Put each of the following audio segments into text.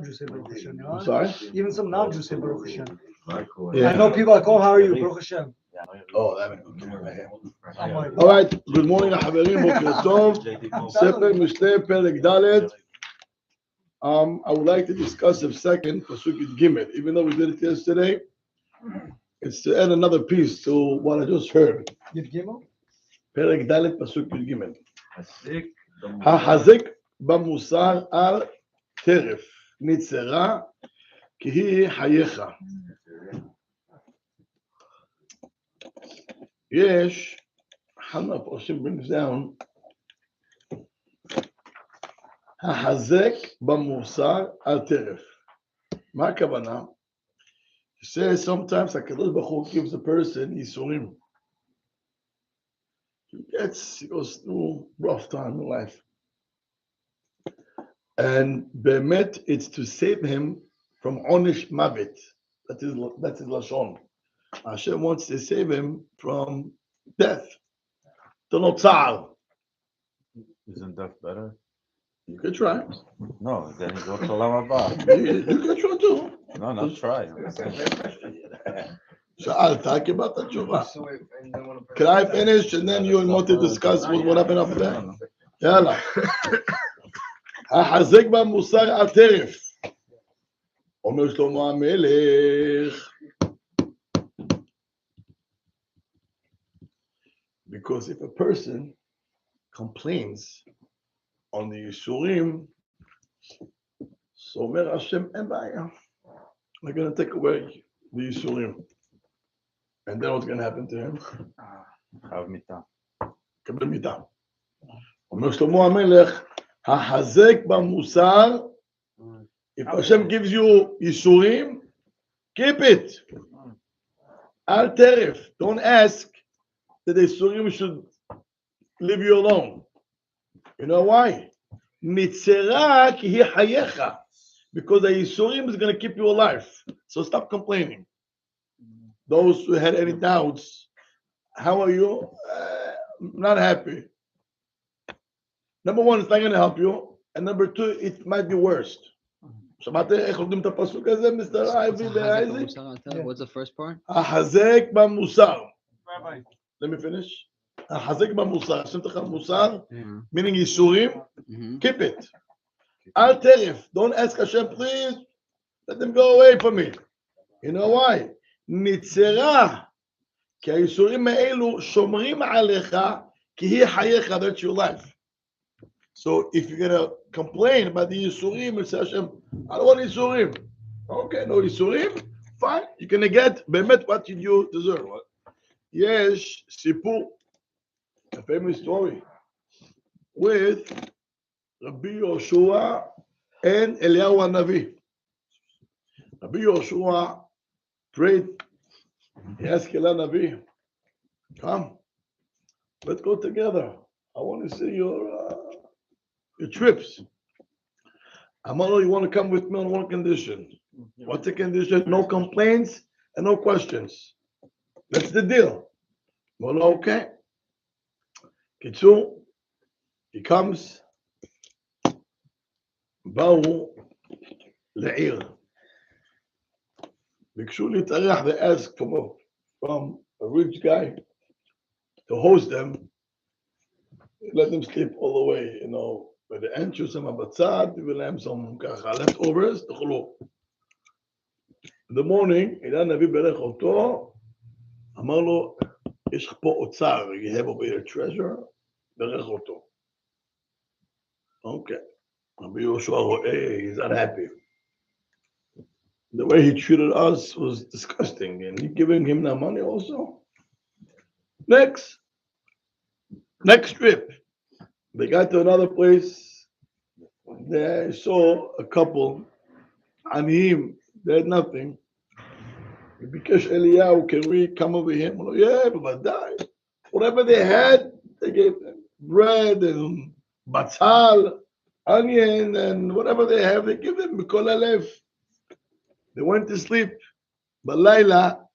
non-Jews say Baruch Hashem. I'm sorry? Even some non-Jews say Baruch Hashem. Yeah. I know people like, oh, how are you? Baruch Hashem. Oh, that makes okay. I'm like, All right. Good morning, חברים. בוקר טוב. ספר משלי פרק ד'. I would like to discuss a second for Sukkot Gimel. Even though we did it yesterday, it's to add another piece to what I just heard. Yud Gimel? פרק ד' פסוק י"ג. החזק במוסר על טרף נצרה כי היא חייך. יש, אחד מהפרשים brings down, החזק במוסר על טרף. מה הכוונה? He says sometimes הקדוש ברוך הוא gives a person ייסורים. He goes through rough time in life. And באמת, it's to save him from onish mavit. That's his lashon. Hashem wants to save him from death. The Otzar. Isn't that better? You could try. No, then he goes to Olam Haba. You could try too. No, not try. שאלת, קיבלת תשובה. Can I finish and then you and Moti discuss what happened after that? יאללה. החזק במוסר על טרף. אומר שלמה המלך. Because if a person complains on the Yisurim, so אומר Hashem, אין בעיה. We're going to take away the Yisurim. And then what's going to happen to him? חייב מיתה. קבל מיתה. אומר שלמה המלך, החזק במוסר, if Hashem gives you Yisurim, keep it. Al teref. Don't ask that the Yisurim should leave you alone. You know why? Nitzera ki hi hayecha. Because the Yisurim is going to keep you alive. So stop complaining. Those who had any doubts, how are you? Not happy. Number one, it's not going to help you. And number two, it might be worse. שמעת איך לומדים את הפסוק הזה, מיסטר אייבי ואייזיק? What's the first part? החזק במוסר. Let me finish. החזק במוסר. השם תחל מוסר, meaning ייסורים, keep it. אל טרף. Don't ask Hashem, please, let them go away from me. You know why? ניצרה. כי הייסורים האלו שומרים עליך, כי היא חייך, that's your life. So if you're going to complain about the Yisurim and say, Hashem, I don't want Yisurim. Okay, no Yisurim, fine. You're going to get באמת what you deserve. Yes, Sipur, a famous story with Rabbi Yoshua and Eliyahu HaNavi. Rabbi Yoshua prayed. He asked Eliyahu HaNavi, come, let's go together. I want to see your trips. Amalo, you want to come with me on one condition. What's the condition? No complaints and no questions. That's the deal. Well, okay. Kitsu, he comes. Ba'u le'ir. Biksu להתארח, they ask from a rich guy to host them. Let them sleep all the way, you know. By the end, choose some abatzad, give them some leftovers. In the morning, Ilan Navi berech oto, אמר לו, יש לך פה אוצר, you have over here treasure, berech oto. Okay. Rabbi Yoshua רואה, he's not happy. The way he treated us was disgusting, and he giving him that money also. Next trip, they got to another place. They saw a couple, Aniyim, they had nothing. Bikesh Eliyahu, can we come over here? Yeah, but die. Whatever they had, they gave them bread and batzal, onion, and whatever they have, they give them. B'kol halev. They went to sleep. But Laila,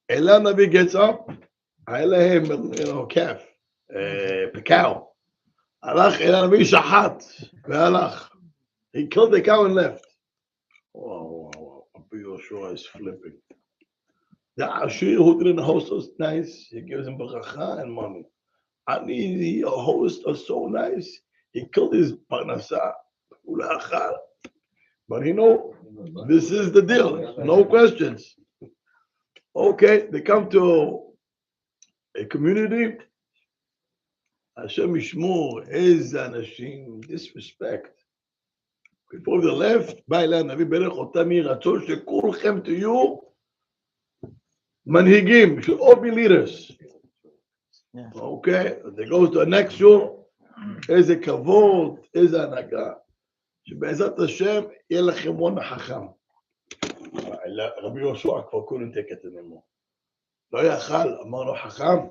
Eliyahu Navi gets up. I let him, calf. Cow. Alach Eliyahu Navi shahat. He killed the cow and left. Wow. Rabbi Yoshua is flipping. The Ashir who didn't host us nice, he gives him bracha and money. Ani, the host was so nice, he killed his parnasa. But this is the deal. No questions. Okay, they come to a community. Hashem Yishmor is anashim disrespect. Before they left, Ba'ila Navi Berech Otami Ratzon shekulchem to you, manhigim should all be leaders. Okay, they go to the next shul. Is a kavod, is a naga. שבעזרת השם יהיה לכם one חכם. רבי יהושע כבר couldn't take it anymore. לא יכל, אמר לו חכם,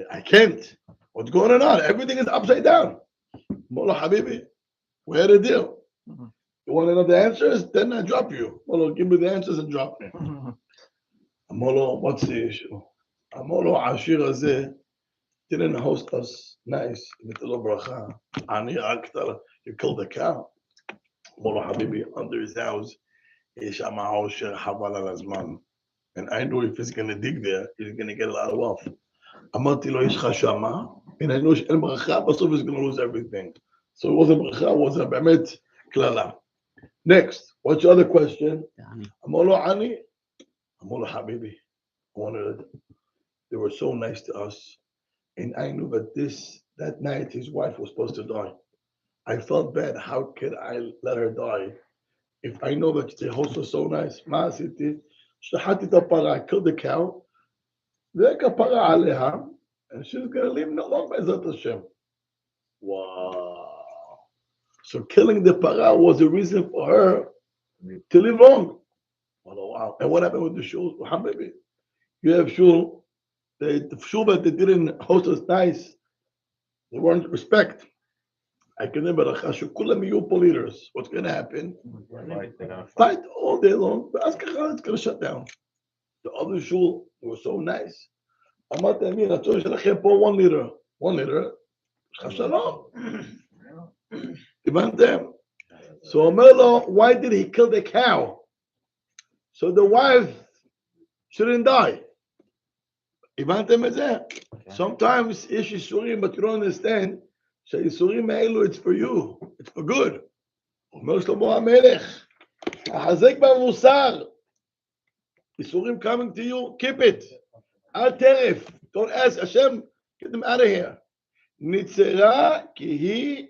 I can't. What's going on? Everything is upside down. אמר לו חביבי, we had a deal. You want to know the answers? Then I drop you. אמר לו, give me the answers and drop me. אמר לו, what's the issue? אמר לו, העשיר הזה didn't host us nice. נתן לו ברכה. אני הרגת, you killed the cow. אמר לו, חביבי, under his house, יש שם העושר חבל על הזמן. And I knew if he's going to dig there, he's going to get a lot of wealth. אמרתי לו, יש לך שמה? And I knew שאין ברכה, בסוף he's going to lose everything. So it wasn't ברכה, it was באמת כללה. Next, what's your other question? אמר לו, עני? אמר לו, חביבי, they were so nice to us. And I knew that night his wife was supposed to die. I felt bad. How could I let her die? If I know that the host was so nice, מה עשיתי? שחטתי את הפרה, I killed the cow, וכפרה עליה, and she's going to live no long בעזרת השם. Wow. So killing the para was the reason for her to live long. Wow. And what happened with the shul? Habibi, you have shul, the shul that they didn't host us nice, they weren't respect. I can remember the leaders. What's going to happen? Fight all day long. But it's going to shut down. The other shul, they were so nice. אמרת לי, רצו שלכם פה one leader. Shalom. הבנתם? So אומר לו, why did he kill the cow? So the wife shouldn't die. הבנתם את זה? Sometimes יש איסורים, but you don't understand. שהאיסורים האלו, it's for you, it's for good. אומר שלמה המלך, החזק במוסר. איסורים coming to you, keep it. אל טרף, don't ask Hashem, get them out of here. נצרה כי היא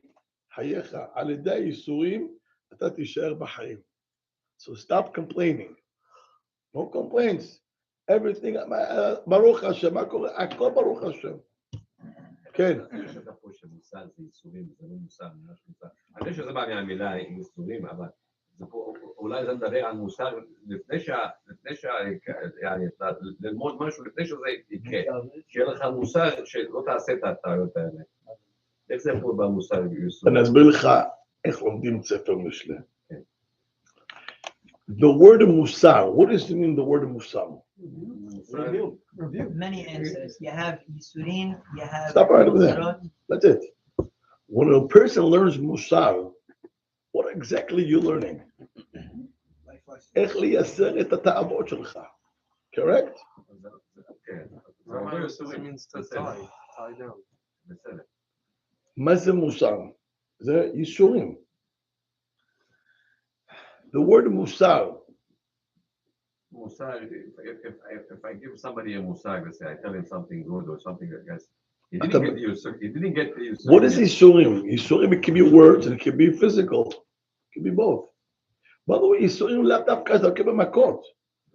חייך. על ידי האיסורים, אתה תישאר בחיים. So stop complaining. No complaints. Everything, ברוך השם, מה קורה? הכל ברוך השם. כן. יש לך פה שמוסר זה איסורים, זה לא מוסר, ממש מוסר. אני חושב שזה בא מהמילה איסורים, אבל אולי זה מדבר על מוסר לפני ללמוד משהו לפני שזה יקרה. שיהיה לך מוסר שלא תעשה את הטעויות האלה. איך זה פה במוסר ואיסורים? אני אסביר לך איך לומדים ספר משלי. The word musar, what does it mean the word musar? Review. Many answers. You have Yisurin, you have... Stop right over there. That's it. When a person learns musar, what exactly are you learning? איך לייסר את התאוות שלך. Correct? It means to tie down. מה זה מוסר? זה ייסורים. The word musar. Musar, if I give somebody a musar, let's say I tell him something good or something like that, he didn't get the use. What is isurim? Isurim, it can be words and it can be physical. It can be both. By the way, isurim לאו דווקא זה רק במכות.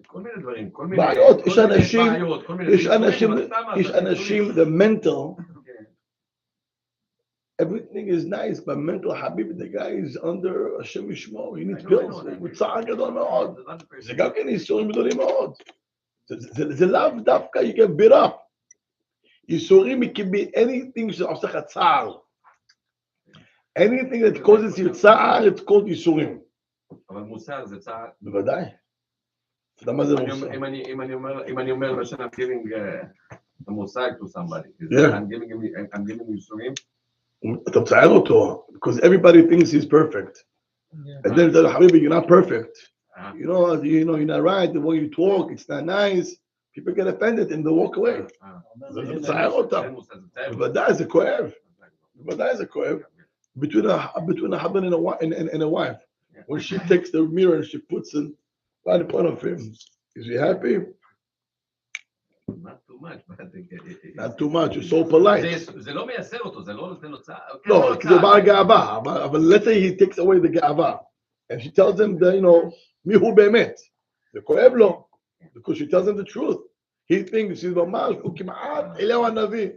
כל מיני דברים, כל מיני בעיות. יש אנשים, the mental, everything is nice, but mental habib, the guy is under Hashem Yishmor, he needs pills. הוא צער גדול מאוד. זה גם כן איסורים גדולים מאוד. זה לאו דווקא, you get beat up. איסורים, it can be anything שעושה לך צער. Anything that causes you צער, it's called איסורים. אבל מוסר זה צער. בוודאי. אתה יודע מה זה מוסר? אם אני אומר, למשל, I'm giving a mosag to somebody. I'm giving איסורים. אתה מצער אותו, because everybody thinks he's perfect. And then tell Habibi, you're not perfect. Uh-huh. You know, you're not right. The way you talk, it's not nice. People get offended and they walk away. זה מצער אותם. בוודאי זה כואב. בוודאי זה כואב. Between a husband and a wife. When she takes the mirror and she puts it right in front of him, is he happy? Not too much, but I think Not too much, you're so polite. זה לא מייסר אותו, זה לא נותן לו צער. לא, כי זה בעל גאווה, אבל let's say he takes away the גאווה, and she tells him that, you know, מי הוא באמת. זה כואב לו, because she tells him the truth. He thinks, he's ממש, הוא כמעט אליהו הנביא.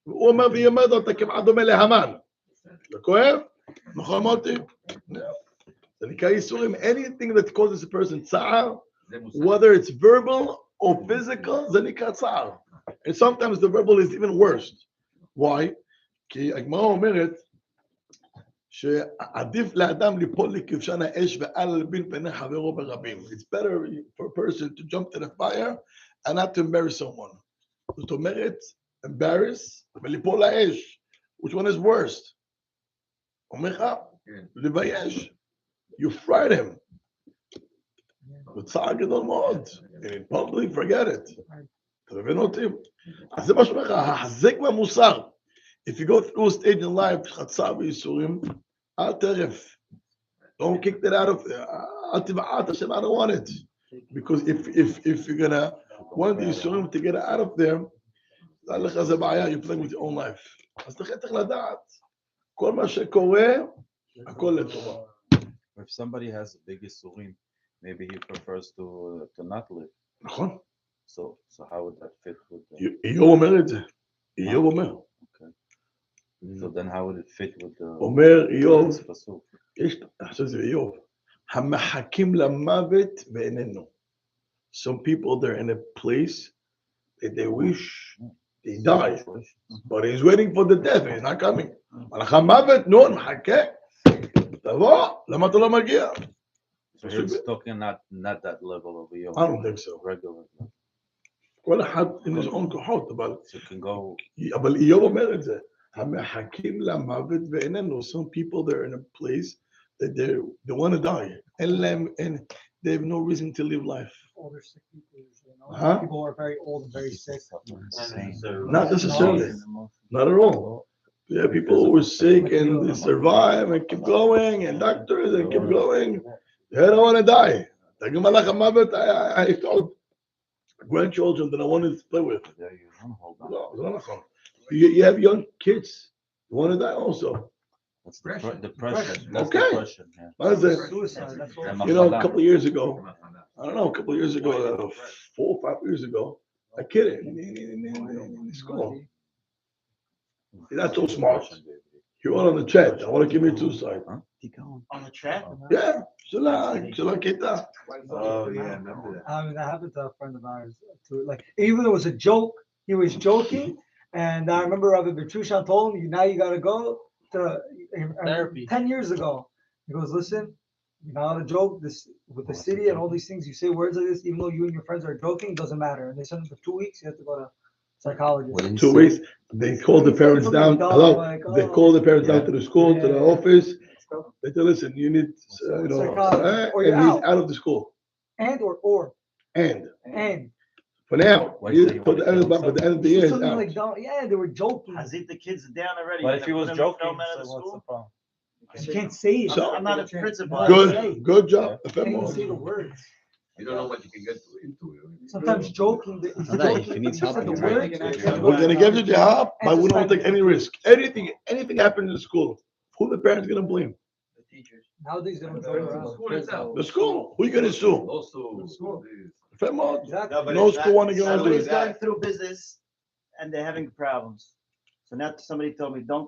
הוא אומר והיא אומרת לו, אתה כמעט דומה להמן. זה כואב? נכון מוטי? זה נקרא ייסורים. Anything that causes a person צער, whether it's verbal or physical, זה נקרא צער. And sometimes the verbal is even worse. Why? כי הגמרא אומרת שעדיף לאדם ליפול לכבשן האש ואל להלבין פני חברו ברבים. It's better for a person to jump to the fire and not to embarrass someone. זאת אומרת, embarrass וליפול לאש. Which one is worse? אומר לך, לבייש. You fried him. בצער גדול מאוד. In public, forget it. אתה מבין אותי? אז זה מה שאומר לך, החזק מהמוסר. If you go through a stage in life, יש לך צער וייסורים, אל תרף. Don't kick that out of there. אל תבעט, השם, I don't want it. Because if you're gonna want the ייסורים to get out of there, זה לך זה בעיה, you're playing with your own life. אז לכן צריך לדעת, כל מה שקורה, הכל לטובה. If somebody has a big isurim, maybe he prefers to not live. נכון? So how would that fit with איוב אומר את זה. איוב אומר. Okay. So then how would it fit with the אומר איוב, pasuk? יש, עכשיו זה איוב, המחכים למוות ואיננו. Some people, they're in a place that they wish they die, but he's waiting for the death, he's not coming. הלך המוות, נו, מחכה. תבוא, למה אתה לא מגיע? So he's talking not that level of Eov. I don't think so. Regular. כל אחד in his own כוחות, So you can go. אבל איוב אומר את זה. המחכים למוות ואיננו. Some people, they're in a place that they want to die. אין להם, they have no reason to live life. Older sick people, you know. Huh? People who are very old and very sick. Not necessarily. Not at all. Yeah, people who are sick and they survive and keep going, and doctors and keep going. They don't want to die. תגיד מלאך המוות, I told grandchildren that I wanted to play with. Yeah, you don't hold on. No, זה לא נכון. You have young kids. You want to die also. That's depression. That's Okay. depression. Yeah. מה זה? Suicide, that's all. Yeah, You know, a couple of years ago, I don't know, a couple of years ago, 4 or 5 years ago, a kid in school, he's not so smart. He went on the chat, I want to commit suicide. On the track? Yeah, של הכיתה. Oh yeah, I remember that. I mean, that happened to a friend of ours too. Like, even though it was a joke, he was joking. And I remember Rabbi Bertrushan told him, now you got to go to Therapy. 10 years ago. He goes, listen, you're not a joke. This with the city and all these things, you say words like this, even though you and your friends are joking, it doesn't matter. And they send him for 2 weeks, you have to go to psychologist. 2 weeks, they call the parents down. Hello, they call the parents down to the school, to the office. They say, listen, you need, you know, Or you're and he's out of the school. And or. And And. for now, Why you say you put the end want of the end of the year. Something Out. like that. Yeah, they were joking. Hazit, the kids are down already. But if he was joking, no matter the so what's school. the problem? You can't say it. So, I'm not a principal. Good job. You can't even say the words. You don't know what you can get into. Sometimes joking. If he needs help, said the you word, can We're gonna give you the help, but we don't take any risk. Anything happens in the school, who the parents gonna blame? The teachers. Nowadays they don't The joke around. school itself. The school. Who you gonna sue? Also, Fair enough. Exactly. No school want to get into Somebody's it. going through business and they're having problems. So now somebody told me, don't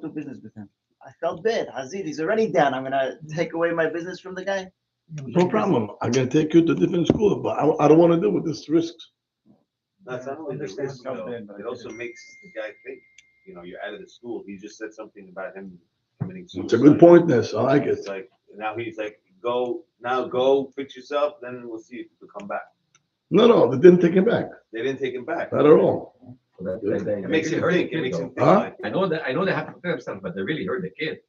do business with him. I felt bad. Hazit, he's already down. I'm gonna take away my business from the guy. No problem. I'm gonna take you to a different school, but I don't want to deal with this risks. That's not only the Understand risk, though, it also makes the guy think, you know, you're out of the school. He just said something about him committing suicide. It's a good point, Ness. I like it. It's like, now he's like, go fix yourself, then we'll see if you can come back. No, they didn't take him back. They didn't take him back. Not at all. It makes him think, it makes him think Huh? like, I know they have to protect themselves, but they really hurt the kid.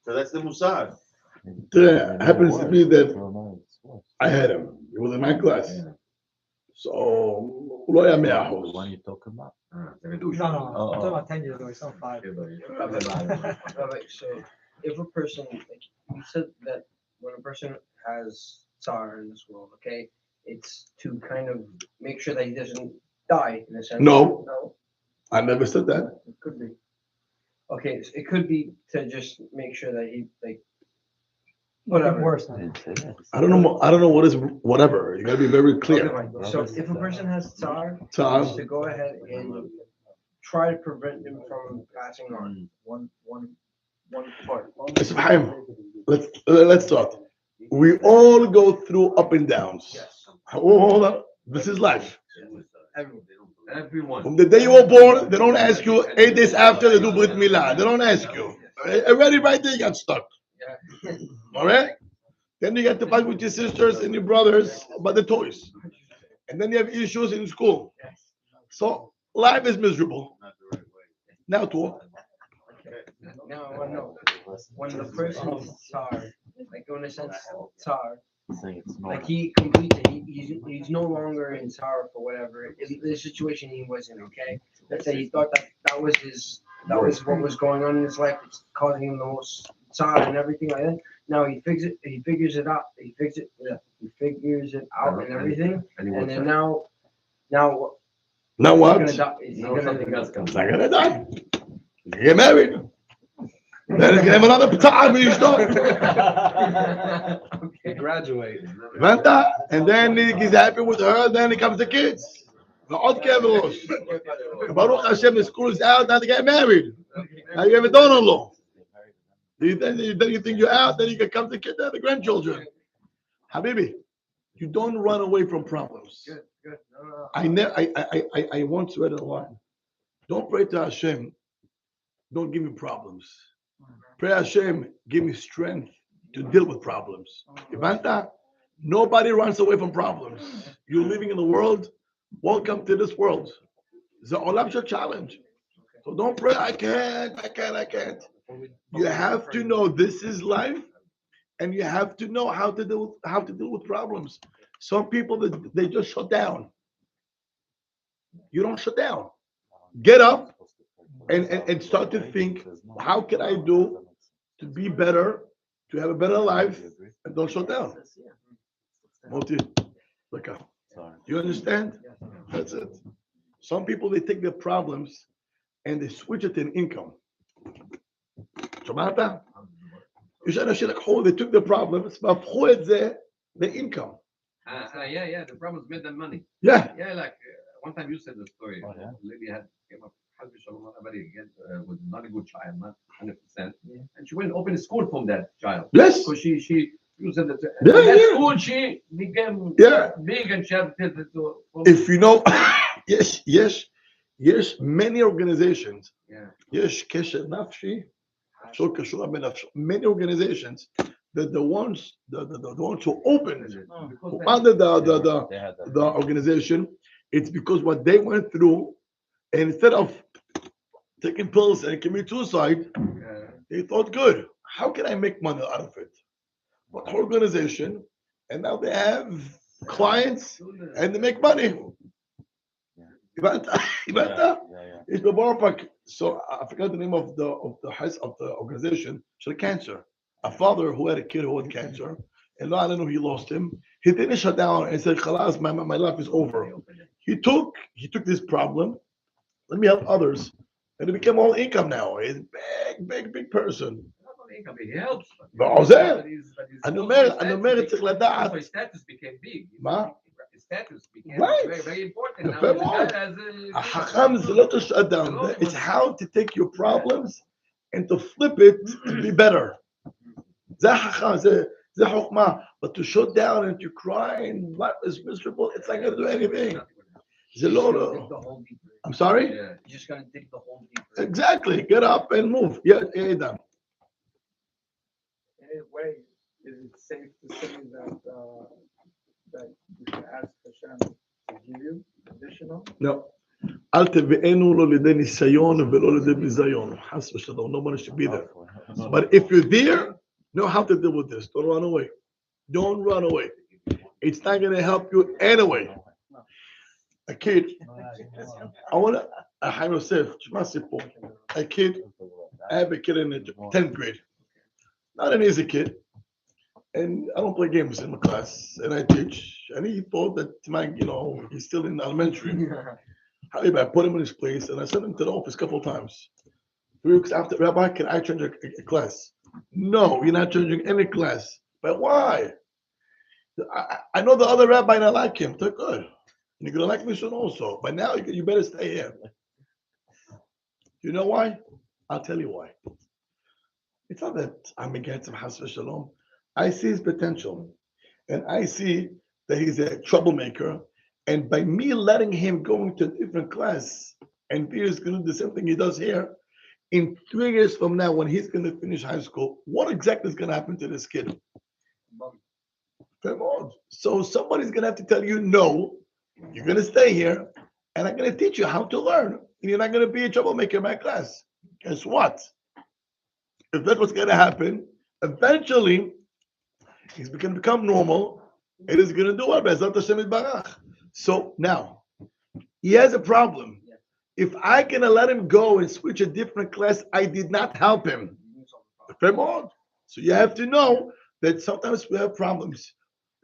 So that's the musar. It happens to be that I had him. He was in my class. So, הוא לא היה 100%. When you talk about? No, I'm talking about 10 years ago. He's not 5. Rabbi, so if a person, like you said that when a person has tsar in this world, okay, it's to kind of make sure that he doesn't die in a sense. No. No, I never said that. it could be. Okay, so it could be to just make sure that he like whatever. Worse than I don't know what is whatever. You gotta be very Okay, clear. fine. So if a person has tsar, Tsar. it's to go ahead and try to prevent him from passing on one part. Mr. Chaim, let's start. We all go through up and downs. Yes. Hold on. This is life. Everyone. From the day you were born, they don't ask you 8 days after they do Brit Milah. They don't ask you. Already right there you got stuck. All right? Then you get to fight with your sisters and your brothers about the toys. And then you have issues in school. So life is miserable. Now talk. Now I want to know when the person is tsar, like in a sense tsar, like he completes it, he's no longer in tsar for whatever the situation he was in. Okay, let's say he thought that was what was going on in his life. It's causing him the most tsar and everything like that. Now he figures it out and everything, and then now Now he's what? gonna die. Is he Something else comes. He's not gonna die. You get married. Then he's gonna have another time when you start. Okay. Graduate. And then he's happy with her, then he comes to kids. Baruch Hashem, the school is out, now they get married. Now you have a daughter-in-law. Then you think you're out, then you can come to kids and the grandchildren. Habibi, you don't run away from problems. Good. No. I once read a line. Don't pray to Hashem. Don't give me problems. Pray Hashem, give me strength to deal with problems. Ivanta, nobody runs away from problems. You're living in the world. Welcome to this world. It's an olam shel challenge. So don't pray, I can't. You have to know this is life, and you have to know how to deal with problems. Some people they just shut down. You don't shut down. Get up and start to think, how can I do to be better, to have a better life, and don't shut down. Moti, look up. You understand? That's it. Some people, they take their problems and they switch it in income. שמעת? יש אנשים לקחו, they took the problems, והפכו את זה ל-income. Yeah, the problems made them money. Yeah. Yeah, like one time you said the story. Oh, yeah? Lady came up, was not a good child, not 100%. And she went and opened a school from that child. Yes. Because she said that Yeah. school she became big and she had to. If you know, yes, many organizations, yes, קשר נפשי, so קשור בנפש, many organizations, the ones who opened, who founded the organization, it's because what they went through, and instead of taking pills and commit suicide, they thought, good, how can I make money out of it? But organization, and now they have clients and they make money. It's the ballpark. So I forgot the name of the organization. She had cancer. A father who had a kid who had cancer, and I don't know, he lost him. He didn't shut down and said, "Khalas, my life is over." He took this problem. Let me help others, and it became all income now. He's a big person. He helps. אני אומר, צריך לדעת. His status became big. מה? His status became Right. very, very important. יפה מאוד. החכם זה לא to shut down. It's how to take your problems and to flip it to be better. זה החכם, זה חוכמה. But to shut down and to cry and life is miserable, it's not going to do anything. זה לא. I'm sorry? Yeah, you just gotta dig the hole deeper. Exactly. Get up and move. Yeah, Dan. In a way, is it safe to say that you should ask Hashem to give you additional? No. אל תביאנו לא לידי ניסיון ולא לידי ביזיון. חס ושלום. Nobody should be there. But if you're there, know how to deal with this. Don't run away. Don't run away. It's not going to help you anyway. A kid, I want to, I have a kid, I have a kid in the 10th grade. Not an easy kid. And I don't play games in my class. And I teach. And he thought that, he's still in elementary. I put him in his place and I sent him to the office a couple of times. 3 weeks after, Rabbi, can I change a class? No, you're not changing any class. But why? I know the other rabbi and I like him. They're good. You're going to like me soon also. But now you better stay here. You know why? I'll tell you why. It's not that I'm against him, Has Shalom. I see his potential. And I see that he's a troublemaker. And by me letting him go into a different class, and Peter's going to do the same thing he does here, in 3 years from now, when he's going to finish high school, what exactly is going to happen to this kid? So somebody's going to have to tell you, no, you're going to stay here, and I'm going to teach you how to learn. And you're not going to be a troublemaker in my class. Guess what? If that's what's going to happen, eventually, he's going to become normal, and he's going to do what? So now, he has a problem. If I can let him go and switch a different class, I did not help him. So you have to know that sometimes we have problems.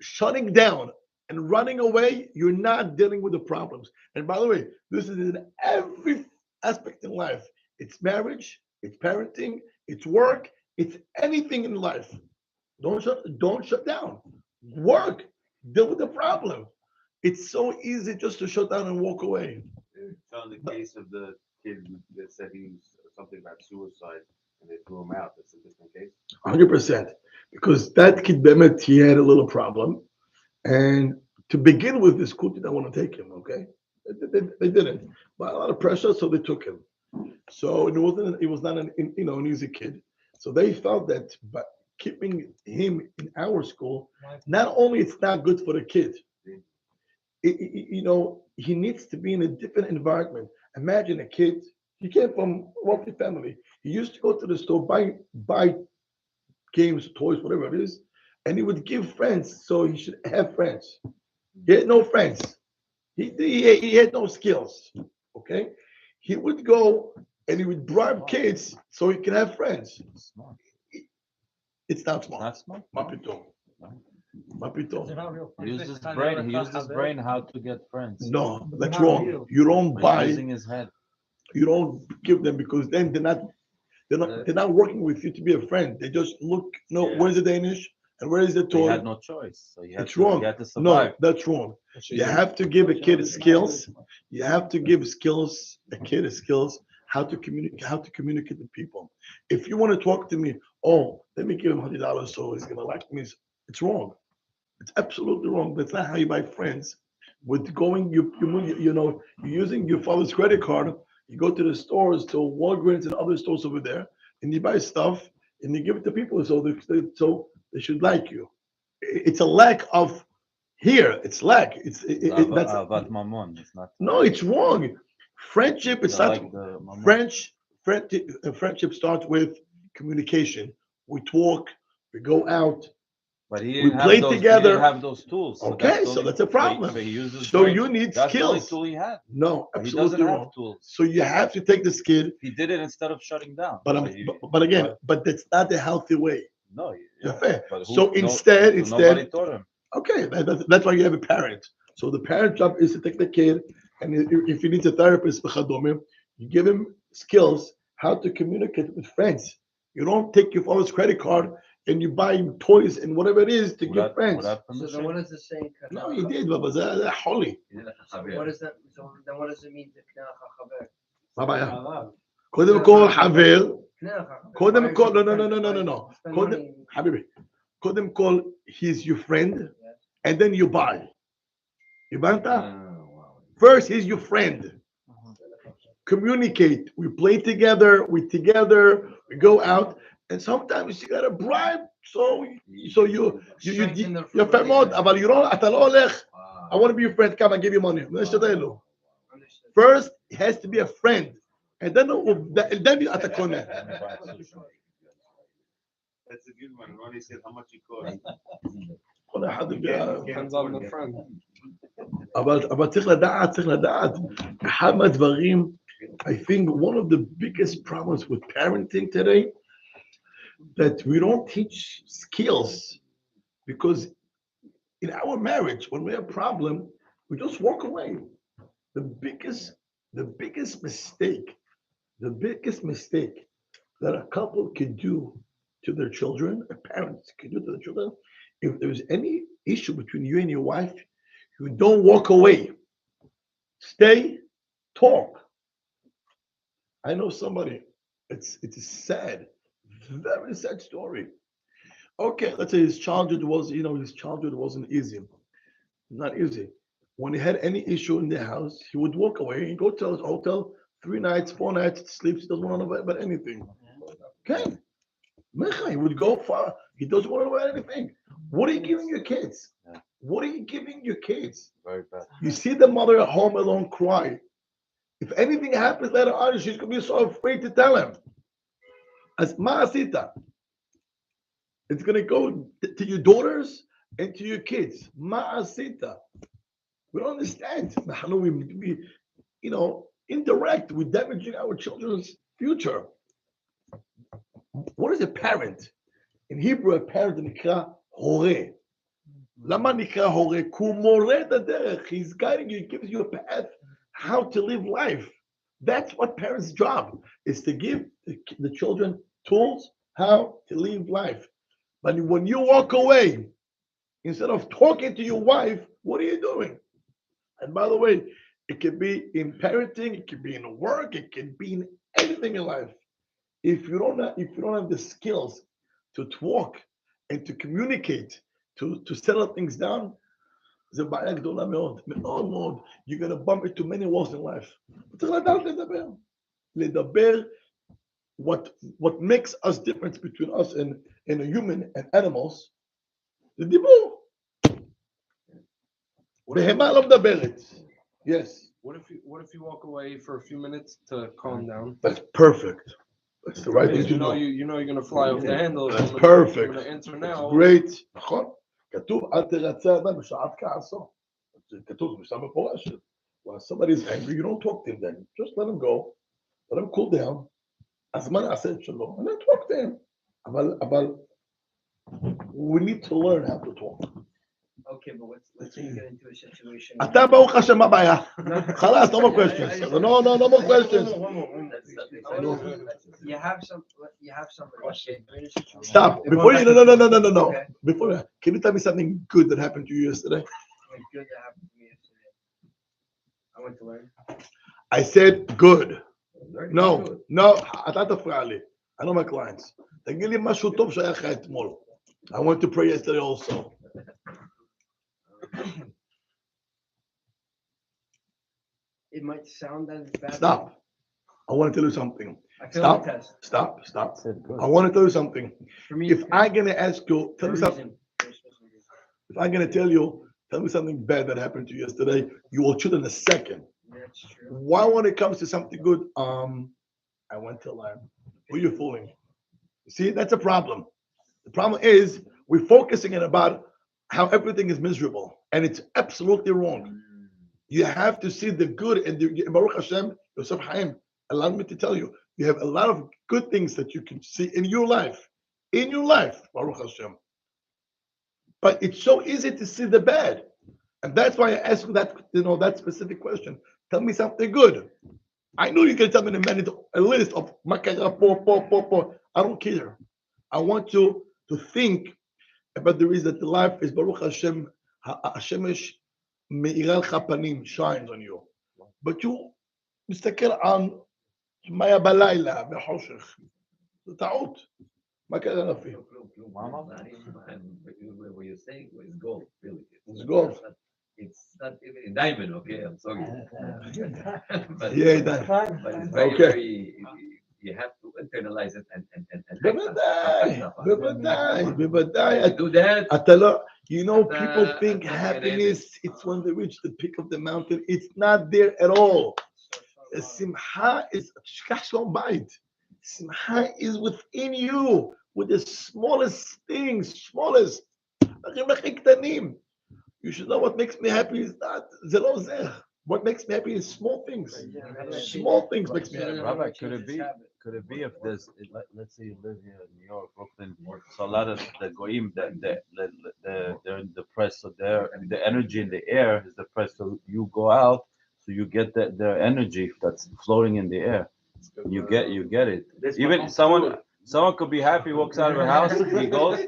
Shutting down and running away, you're not dealing with the problems. And by the way, this is in every aspect in life. It's marriage, it's parenting, it's work, it's anything in life. Don't shut down. Work. Deal with the problem. It's so easy just to shut down and walk away. So in the case of the kid that said he was something about suicide and they threw him out, that's a different case? 100%. Because that kid, Bemet, he had a little problem. And to begin with, the school didn't want to take him, okay? They didn't. By a lot of pressure, so they took him. So it was not an easy kid. So they felt that by keeping him in our school, not only it's not good for the kid, he needs to be in a different environment. Imagine a kid, he came from a wealthy family. He used to go to the store, buy games, toys, whatever it is, and he would give friends, so he should have friends. He had no friends. He had no skills, okay? He would go and he would bribe kids so he can have friends. It's not smart. Not smart. Mapito. He used his brain how to get friends. No, that's wrong. You don't buy. Using his head. You don't give them because then they're not working with you to be a friend. They just look. Where's the Danish and where is the toy? He had no choice. So it's wrong. You had to survive. No, that's wrong. You have to give a kid skills. You have to give a kid skills how to communicate with people. If you want to talk to me, let me give him $100 so he's gonna like me. It's wrong. It's absolutely wrong. That's not how you buy friends. With going, you're using your father's credit card. You go to the stores, to Walgreens and other stores over there, and you buy stuff and you give it to people so they should like you. It's a lack of here. It's lack. But Mammon, it's not. No, it's wrong. Friendship. It's not like friendship starts with communication. We talk. We go out. But we play together. He didn't have those tools. So that's a problem. So you need that's skills. That's the only tool he had. No, He absolutely doesn't wrong. have tools. So you have to take this kid. He did it instead of shutting down. But that's not the healthy way. No. So instead, nobody taught him. Okay, that's why you have a parent. So the parent job is to take the kid, and if he needs a therapist, you give him skills how to communicate with friends. You don't take your father's credit card and you buy him toys and whatever it is to give friends. So then what does it say? No, he did, but that's holy. What does that? So then what does it mean to k'nei hachaver? מה הבעיה? קודם כל חבר, קודם כל, no. חביבי, קודם כל, he's your friend, and then you buy. הבנת? First, he's your friend. Communicate. We play together, we go out, and sometimes you gotta bribe. So you're fair מאוד, אבל אתה לא הולך. I want to be your friend, come and give you money. First, it has to be a friend. And then אתה קונה. That's a good one. Ronnie said how much it costs. כל אחד יודע. Depends on the friend. אבל צריך לדעת. אחד מהדברים, I think one of the biggest problems with parenting today, that we don't teach skills, because in our marriage, when we have a problem, we just walk away. The biggest mistake that a couple can do to their children, a parent can do to their children, if there's any issue between you and your wife, you don't walk away. Stay, talk. I know somebody, it's a sad, very sad story. Okay, let's say his childhood wasn't easy. Not easy. When he had any issue in the house, he would walk away and go to his hotel 3 nights, 4 nights, sleeps, he doesn't want to know about anything. Okay. He would go far, he doesn't want to know about anything. What are you giving your kids? What are you giving your kids? Very bad. You see the mother at home alone cry. If anything happens later on, she's going to be so afraid to tell him. As ma'asita. It's going to go to your daughters and to your kids. Ma'asita. We don't understand. We indirect. We're damaging our children's future. What is a parent? In Hebrew, a parent nikra hore. Lama nikra hore? Ku more derech. He's guiding you. He gives you a path how to live life. That's what parents' job is, to give the children tools how to live life. But when you walk away, instead of talking to your wife, what are you doing? And by the way, it can be in parenting, it can be in work, it can be in anything in life. If you don't have the skills to talk and to communicate, to settle things down, you're going to bump into many walls in life. What makes us difference between us and a human and animals, the דיבור. בהמה לא מדברת. Yes. What if you walk away for a few minutes to calm down? That's perfect. That's the right thing to You know do. you know you're gonna fly off the handle. That's I'm perfect. gonna answer That's now. great. נכון. כתוב, אל תרצה אדם בשעת כעסו. כתוב, בשעה מפורשת. When somebody's angry, you don't talk to him then. Just let him go. Let him cool down. הזמן יעשה את שלו. And then talk to him. אבל we need to learn how to talk. Okay, but let's say you get into a situation. אתה ברוך השם, מה הבעיה? חלאס, no more questions. No more questions. You have somebody. Stop. Before you, no. Okay. Before that, can you tell me something good that happened to you yesterday? Something good that happened to me yesterday. I went to learn. I said good. No, אתה תפריע לי. I know my clients. תגיד לי משהו טוב שהיה לך אתמול. I went to pray yesterday also. It might sound as bad. Stop. I want to tell you something. I failed the test. Stop. I want to tell you something. For me, If I'm going to ask you, tell me for a something. reason. If I'm going to tell me something bad that happened to you yesterday, you will shoot in a second. That's true. Why, when it comes to something good, I went to learn. Who are you fooling? You see, that's a problem. The problem is we're focusing on about how everything is miserable, and it's absolutely wrong. You have to see the good, and Baruch Hashem, Yosef Chaim, allow me to tell you, you have a lot of good things that you can see in your life, Baruch Hashem. But it's so easy to see the bad, and that's why I asked you that specific question. Tell me something good. I know you can tell me in a minute a list of makara, po. I don't care. I want you to think about the reason that the life is Baruch Hashem, Hashemesh me'iral chapanim, shines on you. But you מסתכל על מה היה בלילה בחושך. זה טעות. מה קרה לפי? What you're saying is gold, really. It's gold. It's not even a diamond, okay? I'm sorry. But, Yeah, that. but it's very, Okay. very, you have to internalize it and בוודאי. do that. אתה לא, people think happiness, it's when they reach the peak of the mountain. It's not there at all. Simcha is, Simcha is within you. with the smallest things, smallest. You should know what makes me happy is not zelo zeh. What makes me happy is small things. Small things makes me happy. Rabbi, could it be if there's, let's say you live here in New York, Brooklyn, so a lot of the goyim, they're depressed, so the energy in the air is depressed, so you go out, so you get their energy that's floating in the air. You get it. Even someone could be happy, walks out of the house, he goes,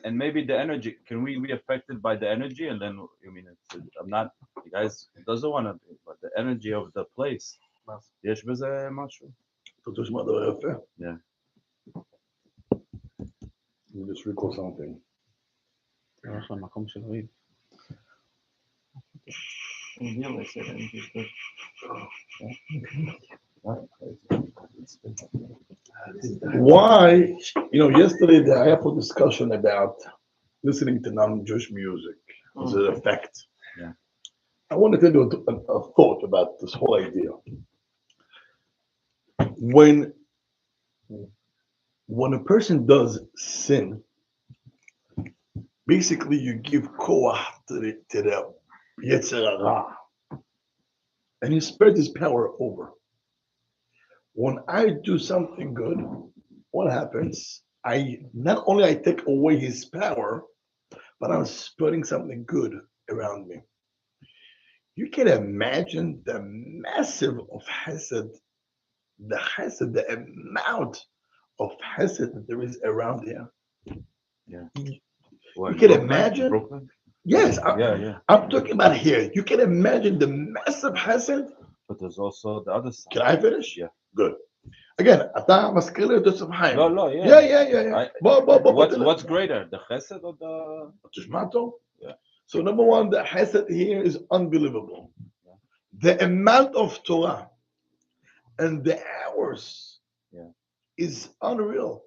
and maybe the energy, can we be affected by the energy? And then, I mean, I'm not, you guys doesn't want to be, but the energy of the place. יש בזה משהו? אתה תשמע דבר יפה. Yeah. You just recall something. הולך למקום של ריב. Why, yesterday I had a discussion about listening to non-Jewish music as an effect. Yeah. I want to tell you a thought about this whole idea. When a person does sin, basically you give koach to the Yetzer Hara, and he spreads his power over. When I do something good, what happens? Not only I take away his power, but I'm spreading something good around me. You can imagine the massive of chesed, the amount of chesed that there is around here. Yeah. You can imagine? Brooklyn? Yes. Yeah. I'm talking about here. You can imagine the massive chesed. But there's also the other side. Can I finish? Yeah. Good. Again, אתה מזכיר לי את יוסף חיים. לא, Yeah. What's greater, the chesed or the... תשמע טוב? Yeah. So number one, the chesed here is unbelievable. Yeah. The amount of Torah and the hours is unreal.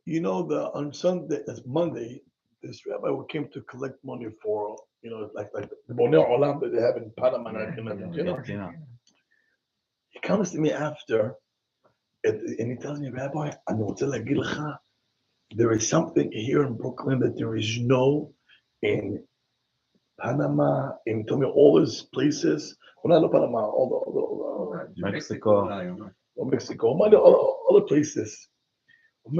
On Sunday, it's Monday, this rabbi who came to collect money for, like the Bonei Olam that they have in Panama and Argentina. He comes to me after, and he tells me, Rabbi, אני רוצה להגיד לך, there is something here in Brooklyn that there is no in Panama, in told me all these places. Well, not Panama, all the Mexico. all the places. And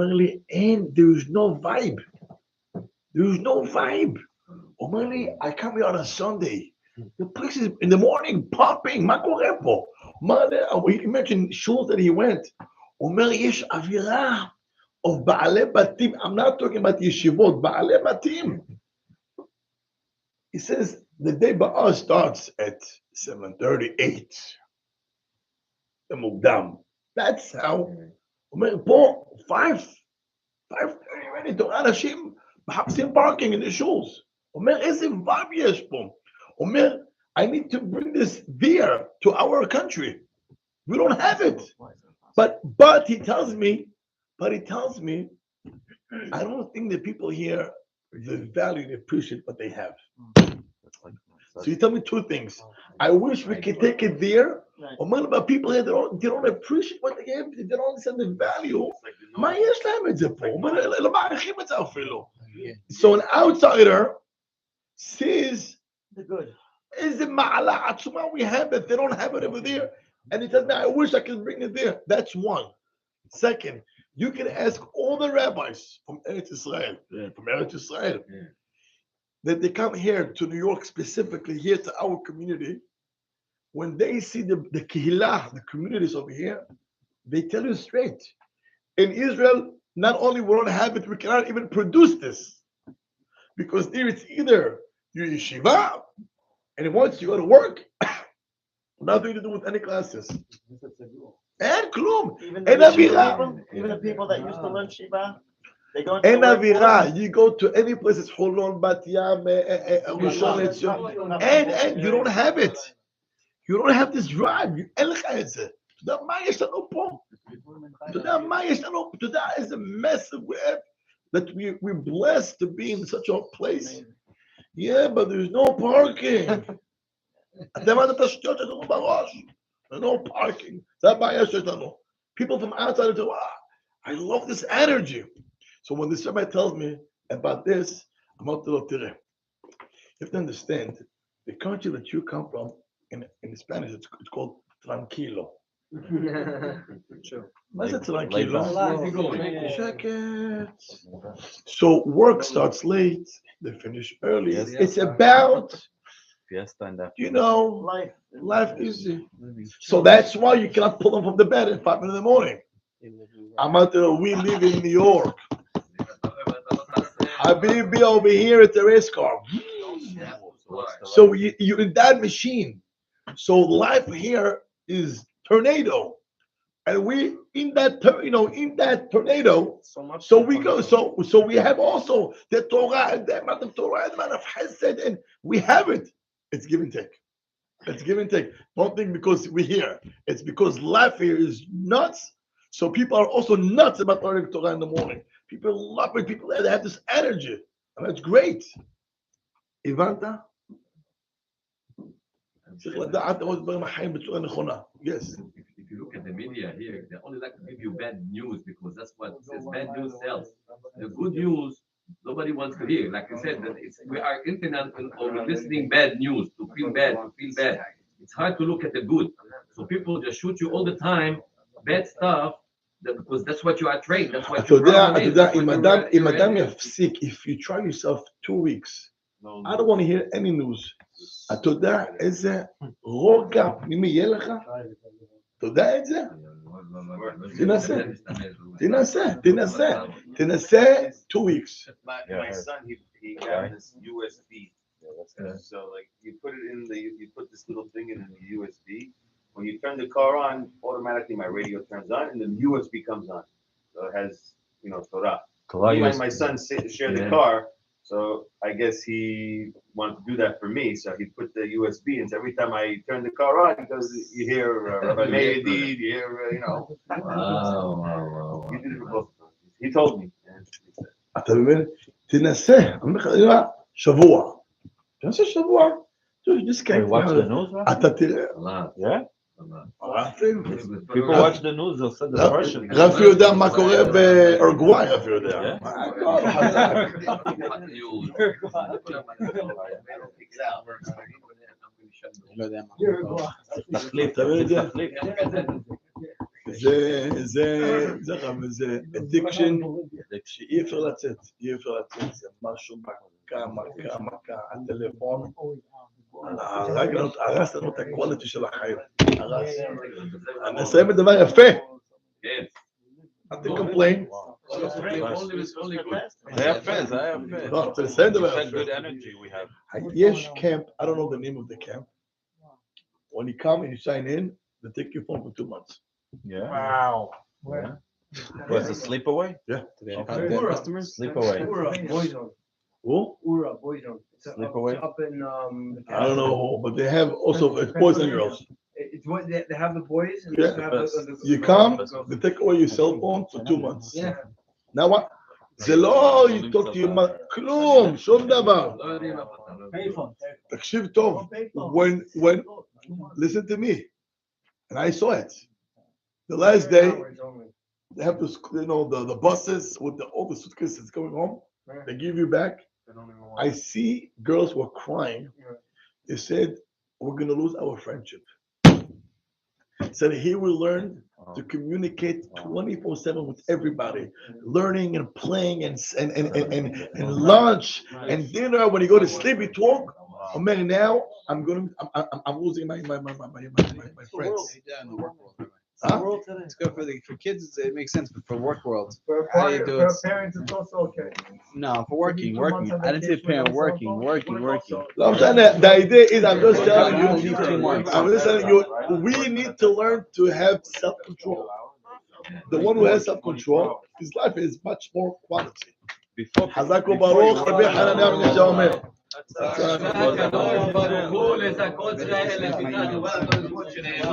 there is no vibe. I come here on a Sunday. The place is in the morning popping. מה קורה פה? He mentioned shuls that he went. אומר, יש אווירה of בעלי בתים. I'm not talking about yeshivot, בעלי בתים. He says the day ba'ah starts at 7:38. The mukdam. That's how. אומר, פה 5:30 ready. תראה אנשים מחפשים parking in the shuls. אומר, איזה vibe יש פה. אומר, I need to bring this beer to our country. We don't have it. But he tells me, I don't think the people here value and appreciate what they have. So you tell me two things. I wish we could take it there. But people here, they don't appreciate what they have. They don't understand the value. So an outsider sees the good. Is it ma'ala atzuma we have that they don't have it over there? And he tells me, I wish I could bring it there. That's one. Second, you can ask all the rabbis from Eretz Israel, that they come here to New York specifically, here to our community. When they see the Kehillah, the communities over here, they tell you straight. In Israel, not only we don't have it, we cannot even produce this. Because there it's either you yeshiva, and once you go to work, nothing to do with any classes. And klum. Even And the people that used to learn Shiva, they go into and the avira. You go to any place, it's Holon, Bat Yam, Rishon LeZion, and you don't have it. You don't have this drive. אין לך את זה. אתה יודע מה יש לנו פה? אתה יודע איזה massive we have, that we're blessed to be in such a place. Yeah, but there's no parking. אתם יודעים את השטויות שלנו בראש. There's no parking. זה הבעיה שיש לנו. People from outside say, wow, I love this energy. So when this rabbi tells me about this, I'm out to Tire. You have to understand the country that you come from. In Spanish, it's called tranquilo. What's it tranquilo? So work starts late, they finish early. Yes. It's about, Fiesta and that. life easy. So that's why you cannot pull them from the bed at 5 in the morning. I'm out there, we live in New York. Habibi over here at the race car. So you're in that machine. So life here is tornado. And we in that tornado. So we go. So we have also the Torah and the amount of Torah and the amount of Chesed, and we have it. It's give and take. It's give and take. Don't think because we're here. It's because life here is nuts. So people are also nuts about learning Torah in the morning. People love it. People they have this energy, and that's great. Ivanta. Yes. If you look at the media here, they only like to give you bad news because that's what says bad news sells. The good news, nobody wants to hear. Like I said, that we are internet or listening bad news to feel bad. It's hard to look at the good. So people just shoot you all the time, bad stuff, because that's what you are trained. That's what you're if you try yourself 2 weeks, I don't want to hear any news. אתה יודע איזה רוגע פנימי יהיה לך? אתה יודע את זה? תנסה 2 weeks. My son, he got this USB. So like you put it in you put this little thing in the USB. When you turn the car on, automatically my radio turns on and the USB comes on. So it has, Torah. Me and my son share the car. So I guess he wanted to do that for me. So he put the USB in. So every time I turn the car on, because you hear Rabbi Meir, you hear, Wow. He did it for both of us. He told me. אתה מבין? תנסה. אני אומר לך, שבוע. תנסה שבוע. Watch the news, right? אתה תראה. Yeah? People watch the news, they'll say the Russian. רפי יודע מה קורה באורוגוואי, רפי יודע. זה addiction שאי אפשר לצאת, זה משהו מכה, הטלפון, הרס לנו את הקואליטי של החיים, הרס. אני אסיים בדבר יפה. אל תקומפליין. זה יפה. לא, תסיים דבר יפה. Good energy we have. יש camp, I don't know the name of the camp. When you come and you sign in, they take your phone for 2 months. Yeah. Wow. Where? Was it sleepaway? Yeah. Customers? Sleepaway. Who? Ura, boys don't. Sleepaway? Up in I don't know, but they have also it's boys and girls. It's what they have the boys and Yeah. they have the You come, they take away your cell phone for 2 months. Yeah. Now what? זה לא you talk to your mother, כלום, שום דבר. תקשיב טוב, when, listen to me, and I saw it. The last day, they have this, the buses with all the suitcases going home. They give you back. I see girls were crying. They said, we're going to lose our friendship. Said he will learn to communicate 24/7 with everybody, learning and playing and lunch and dinner. When you go to sleep, you talk. Oh man, now I'm losing my friends. Huh? It's good for kids. It makes sense, but for work world, For parents, it's also okay. No, for working. I didn't say parent working. No, I'm saying that the idea is I'm just telling you. We need to learn to have self-control. The one who has self-control, his life is much more quality. חזק וברוך, רבי חנניה בן יהושע אומר.